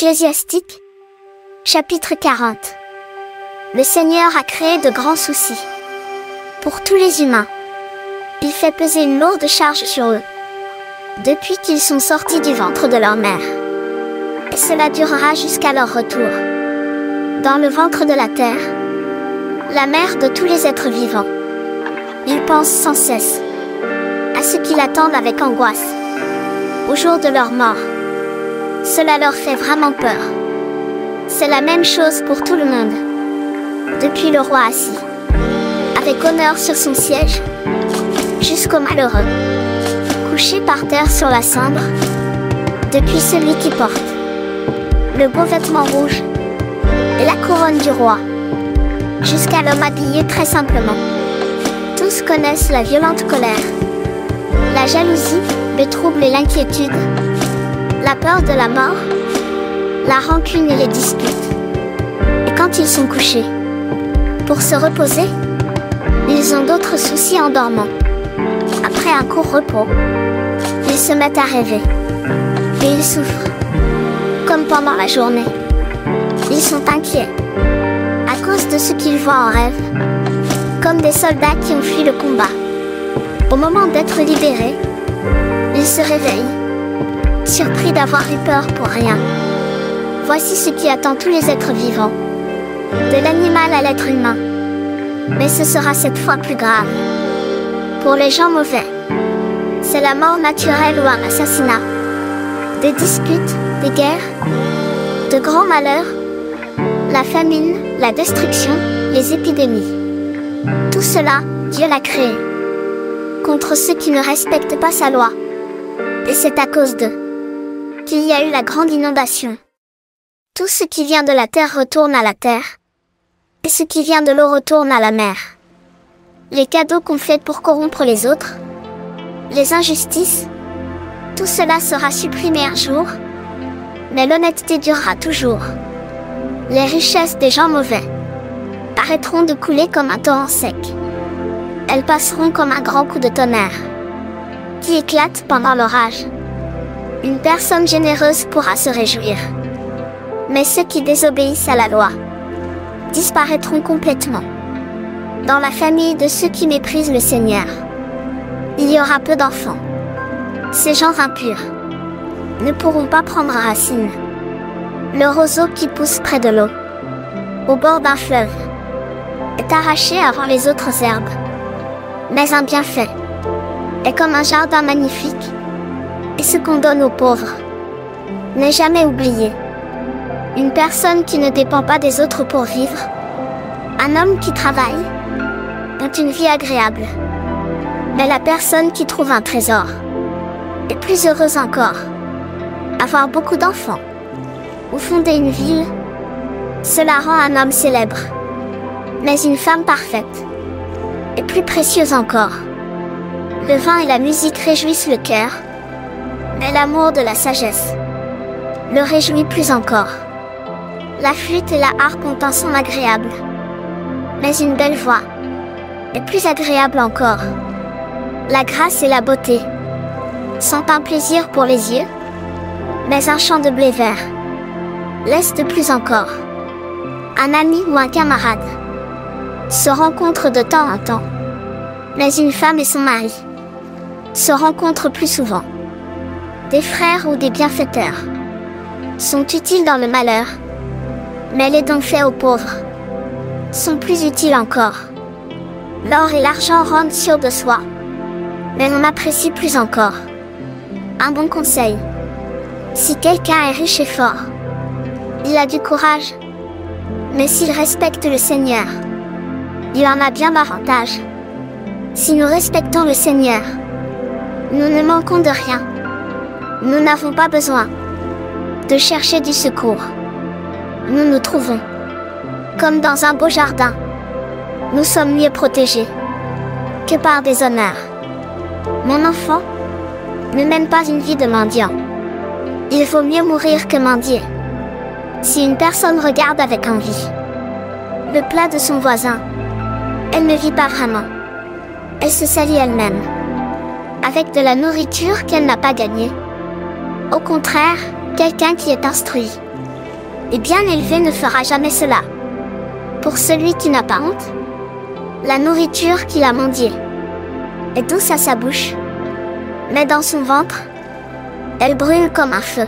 Ecclésiastique, chapitre 40. Le Seigneur a créé de grands soucis pour tous les humains. Il fait peser une lourde charge sur eux, depuis qu'ils sont sortis du ventre de leur mère. Et cela durera jusqu'à leur retour dans le ventre de la terre, la mère de tous les êtres vivants. Ils pensent sans cesse à ce qu'ils attendent avec angoisse au jour de leur mort. Cela leur fait vraiment peur. C'est la même chose pour tout le monde. Depuis le roi assis, avec honneur sur son siège, jusqu'au malheureux, couché par terre sur la cendre, depuis celui qui porte le beau vêtement rouge et la couronne du roi, jusqu'à l'homme habillé très simplement. Tous connaissent la violente colère, la jalousie, le trouble et l'inquiétude, la peur de la mort, la rancune et les disputes. Et quand ils sont couchés, pour se reposer, ils ont d'autres soucis en dormant. Après un court repos, ils se mettent à rêver. Et ils souffrent, comme pendant la journée. Ils sont inquiets, à cause de ce qu'ils voient en rêve, comme des soldats qui ont fui le combat. Au moment d'être libérés, ils se réveillent, surpris d'avoir eu peur pour rien. Voici ce qui attend tous les êtres vivants, de l'animal à l'être humain. Mais ce sera cette fois plus grave. Pour les gens mauvais, c'est la mort naturelle ou un assassinat, des disputes, des guerres, de grands malheurs, la famine, la destruction, les épidémies. Tout cela, Dieu l'a créé, contre ceux qui ne respectent pas sa loi. Et c'est à cause d'eux qu'il y a eu la grande inondation. Tout ce qui vient de la terre retourne à la terre, et ce qui vient de l'eau retourne à la mer. Les cadeaux qu'on fait pour corrompre les autres, les injustices, tout cela sera supprimé un jour, mais l'honnêteté durera toujours. Les richesses des gens mauvais arrêteront de couler comme un torrent sec. Elles passeront comme un grand coup de tonnerre qui éclate pendant l'orage. Une personne généreuse pourra se réjouir, mais ceux qui désobéissent à la loi disparaîtront complètement. Dans la famille de ceux qui méprisent le Seigneur, il y aura peu d'enfants. Ces gens impurs ne pourront pas prendre racine. Le roseau qui pousse près de l'eau, au bord d'un fleuve, est arraché avant les autres herbes. Mais un bienfait est comme un jardin magnifique, et ce qu'on donne aux pauvres n'est jamais oublié. Une personne qui ne dépend pas des autres pour vivre, un homme qui travaille, ont une vie agréable. Mais la personne qui trouve un trésor est plus heureuse encore. Avoir beaucoup d'enfants ou fonder une ville, cela rend un homme célèbre. Mais une femme parfaite est plus précieuse encore. Le vin et la musique réjouissent le cœur, mais l'amour de la sagesse le réjouit plus encore. La flûte et la harpe ont un son agréable, mais une belle voix est plus agréable encore. La grâce et la beauté sont un plaisir pour les yeux, mais un champ de blé vert l'est de plus encore. Un ami ou un camarade se rencontrent de temps en temps, mais une femme et son mari se rencontrent plus souvent. Des frères ou des bienfaiteurs sont utiles dans le malheur, mais les dons faits aux pauvres sont plus utiles encore. L'or et l'argent rendent sûr de soi, mais on apprécie plus encore un bon conseil. Si quelqu'un est riche et fort, il a du courage, mais s'il respecte le Seigneur, il en a bien davantage. Si nous respectons le Seigneur, nous ne manquons de rien. Nous n'avons pas besoin de chercher du secours. Nous nous trouvons comme dans un beau jardin. Nous sommes mieux protégés que par des honneurs. Mon enfant, ne mène pas une vie de mendiant. Il vaut mieux mourir que mendier. Si une personne regarde avec envie le plat de son voisin, elle ne vit pas vraiment. Elle se salit elle-même avec de la nourriture qu'elle n'a pas gagnée. Au contraire, quelqu'un qui est instruit et bien élevé ne fera jamais cela. Pour celui qui n'a pas honte, la nourriture qu'il a mendiée est douce à sa bouche, mais dans son ventre, elle brûle comme un feu.